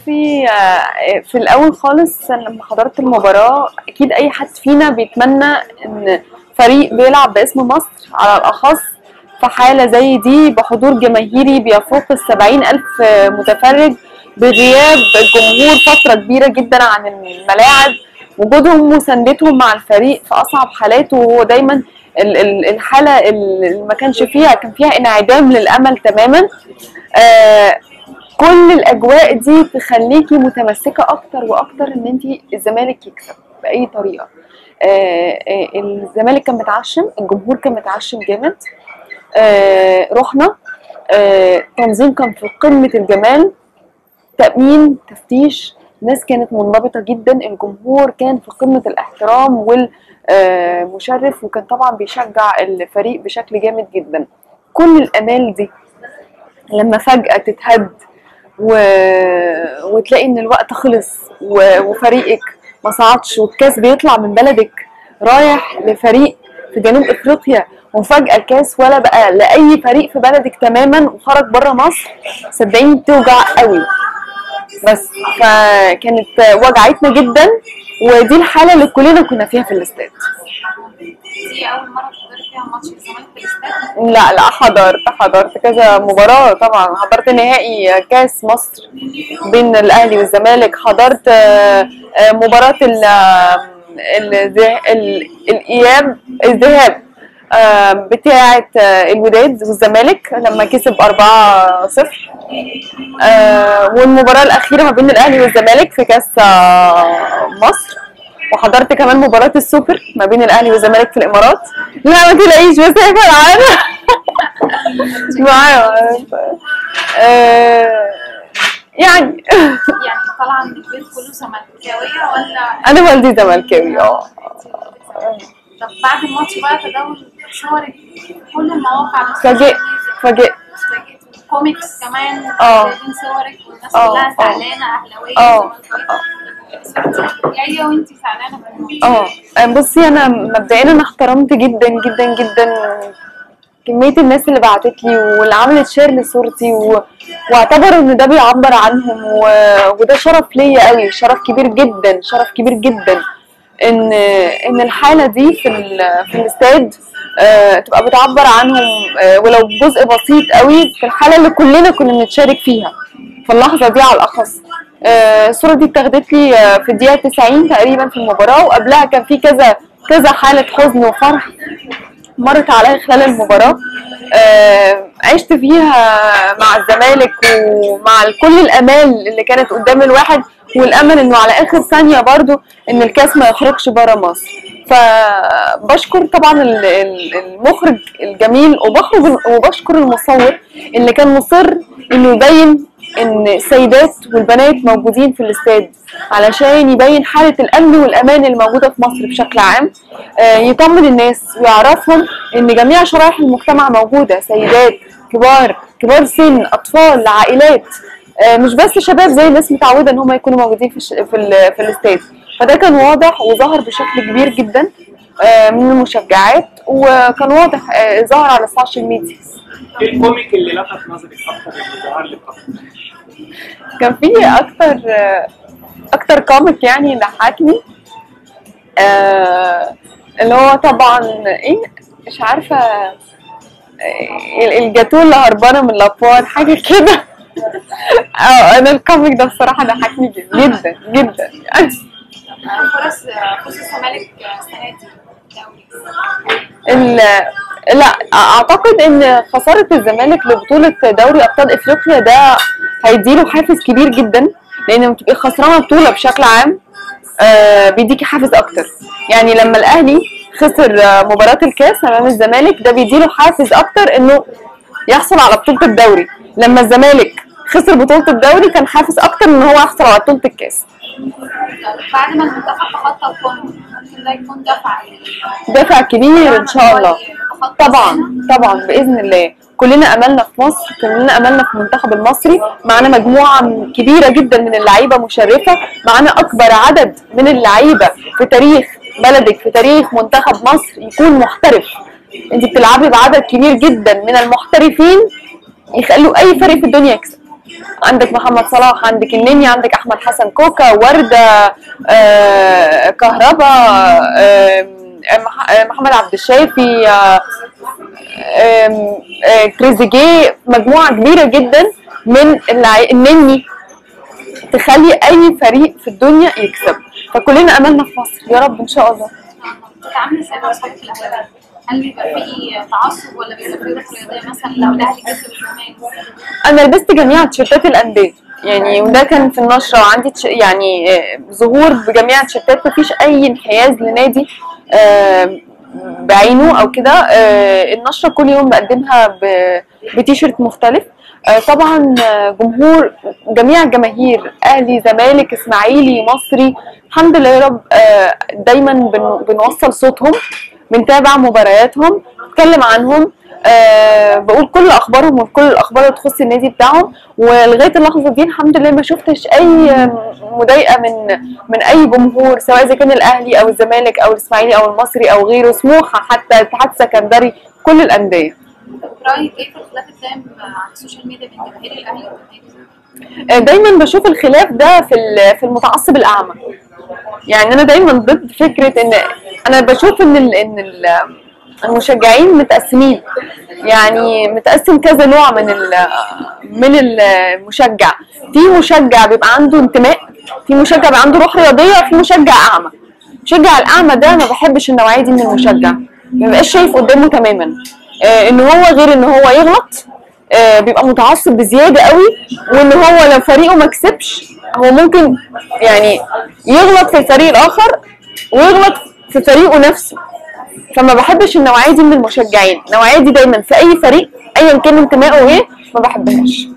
بصي، في الاول خالص لما حضرت المباراه اكيد اي حد فينا بيتمنى ان فريق بيلعب باسم مصر على الاخص في حاله زي دي بحضور جماهيري بيفوق ال70,000 متفرج، بغياب الجمهور فتره كبيره جدا عن الملاعب، وجودهم وسندتهم مع الفريق في اصعب حالاته، وهو دايما الحاله اللي ما كانش فيها كان فيها انعدام للامل تماما. كل الاجواء دي تخليكي متمسكه اكتر واكتر ان انت الزمالك يكسب باي طريقه. الزمالك كان متعشم، الجمهور كان متعشم جامد. رحنا، تنظيم كان في قمه الجمال، تامين، تفتيش، الناس كانت منضبطه جدا، الجمهور كان في قمه الاحترام والمشرف، وكان طبعا بيشجع الفريق بشكل جامد جدا. كل الامال دي لما فجاه تتهد وتلاقي ان الوقت خلص وفريقك ما صعدش والكاس بيطلع من بلدك رايح لفريق في جنوب افريقيا، وفجأة الكاس ولا بقى لأي فريق في بلدك تماما وخرج بره مصر، صدقيني بتوجع قوي. بس فكانت وجعتنا جدا، ودي الحالة اللي كلنا كنا فيها في الاستاد. دي أول مرة تحضري فيها ماتش الزمالك في الاستاد؟ لا حضرت كذا مباراة طبعا. حضرت نهائي كاس مصر بين الأهلي والزمالك، حضرت مباراة الذهاب بتاعة الوداد والزمالك لما كسب 4-0، والمباراة الأخيرة ما بين الأهلي والزمالك في كاس مصر، وحضرت كمان مباراة السوبر ما بين الأهلي والزمالك في الإمارات. لا ما تلاقيش بسافر معايا يعني طالعة من البيت كله زملكاوية ولا؟ أنا والدي زملكاوي. طب بعد الماتش بقى تداول صورك في كل المواقع، فاجئت كوميكس كمان جايبين صورك والناس كلها زعلانة، أهلاوية جاية وانتي زعلانة في الموضوع. بصي أنا مبدئيا أنا احترمت جدا جدا جدا كمية الناس اللي بعتت لي واللي عملت شير لصورتي واعتبروا ان ده بيعبر عنهم، وده شرف ليا قوي، شرف كبير جدا، شرف كبير جدا ان الحالة دي في الاستاد تبقى بتعبر عنهم ولو جزء بسيط قوي في الحالة اللي كلنا كنا بنتشارك فيها في اللحظة دي على الأخص. الصورة دي اتاخدت لي في الدقيقة 90 تقريبا في المباراة، وقبلها كان في كذا حالة حزن وفرح مرت عليا خلال المباراة، عشت فيها مع الزمالك ومع كل الامال اللي كانت قدام الواحد، والامل انه على اخر ثانية برضو ان الكاس ما يخرجش برا مصر. فبشكر طبعا المخرج الجميل، وبشكر المصور اللي كان مصر انه يبين ان السيدات والبنات موجودين في الاستاد علشان يبين حالة الامن والامان الموجودة في مصر بشكل عام، يطمن الناس ويعرفهم ان جميع شرائح المجتمع موجودة، سيدات، كبار سن، اطفال، عائلات، مش بس شباب زي الناس متعودة ان هم يكونوا موجودين في الاستاد. فده كان واضح وظهر بشكل كبير جدا من المشجعات، وكان واضح ظهر على السوشيال ميديا. ايه الكوميك اللي لفت نظرك اكتر اللي ظهر لك اكتر؟ كان في اكتر كوميك يعني ضحكني، اللي هو طبعا مش عارفه، الجاتوه اللي هربانه من الابواب حاجه كده. انا الكوميك ده بصراحه ضحكني جدا جدا يعني. فرص الزمالك السنه دي لا اعتقد ان خساره الزمالك لبطوله دوري ابطال افريقيا ده هيديله حافز كبير جدا، لان لما تبقي خسرانه بطوله بشكل عام بيديكي حافز اكتر. يعني لما الاهلي خسر مباراه الكاس امام الزمالك ده بيديله حافز اكتر انه يحصل على بطوله الدوري، لما الزمالك خسر بطوله الدوري كان حافز اكتر ان هو يحصل على بطوله الكاس. بعد ما المنتخب تخطى الكونغو ممكن ده يكون دفع كبير ان شاء الله. طبعا باذن الله. كلنا املنا في مصر، كلنا املنا في المنتخب المصري، معانا مجموعه كبيره جدا من اللعيبه مشرفه، معانا اكبر عدد من اللعيبه في تاريخ بلدك، في تاريخ منتخب مصر يكون محترف. انت بتلعبي بعدد كبير جدا من المحترفين يخلوا اي فريق في الدنيا يكسب. عندك محمد صلاح، عندك النني، عندك احمد حسن كوكا، ورده، كهربا، محمد عبد الشافي، تريزيجيه، مجموعه كبيره جدا من النني تخلي اي فريق في الدنيا يكسب. فكلنا املنا في مصر يا رب ان شاء الله. بتتعاملي ازاي مع اصحابك الاهلاويه؟ هل بيبقى فيه تعصب ولا بيبقى فيه روح رياضيه مثلا لو الاهلي كسب الزمالك؟ انا لبست جميع تيشيرتات الانديه يعني، وده كان في النشره، وعندي يعني ظهور بجميع التيشيرتات، مفيش اي انحياز لنادي بعينه او كده. النشره كل يوم بقدمها بتيشيرت مختلف. طبعا جمهور، جميع الجماهير، اهلي زمالك اسماعيلي مصري، الحمد لله يا رب، دايما بنوصل صوتهم، بنتابع مبارياتهم، نتكلم عنهم، بقول كل اخبارهم وكل الاخبار اللي تخص النادي بتاعهم. ولغايه اللحظه دي الحمد لله ما شفتش اي مضايقه من اي جمهور، سواء اذا كان الاهلي او الزمالك او الاسماعيلي او المصري او غيره، سموحه حتى، اتحاد سكندري، كل الانديه. رايك ايه في الخلاف الدائم على السوشيال ميديا بين جماهير الاهلي والزمالك؟ دايما بشوف الخلاف ده في المتعصب الاعمى. يعني انا دايما ضد فكره ان انا بشوف ان المشجعين متقسمين، يعني متقسم كذا نوع من المشجع. في مشجع بيبقى عنده انتماء، في مشجع بيبقى عنده روح رياضيه، في مشجع اعمى. المشجع الاعمى ده ما بحبش النوعيه دي من المشجع، ما بيبقاش شايف قدامه تماما، ان هو غير ان هو يغلط، بيبقى متعصب بزياده قوي، وان هو لو فريقه ما كسبش هو ممكن يعني يغلط في الفريق الاخر ويغلط في فريقه نفسه. فما بحبش النوعيه دي من المشجعين. النوعيه دي دايما في اي فريق ايا كان انتمائه ايه ما بحبهاش.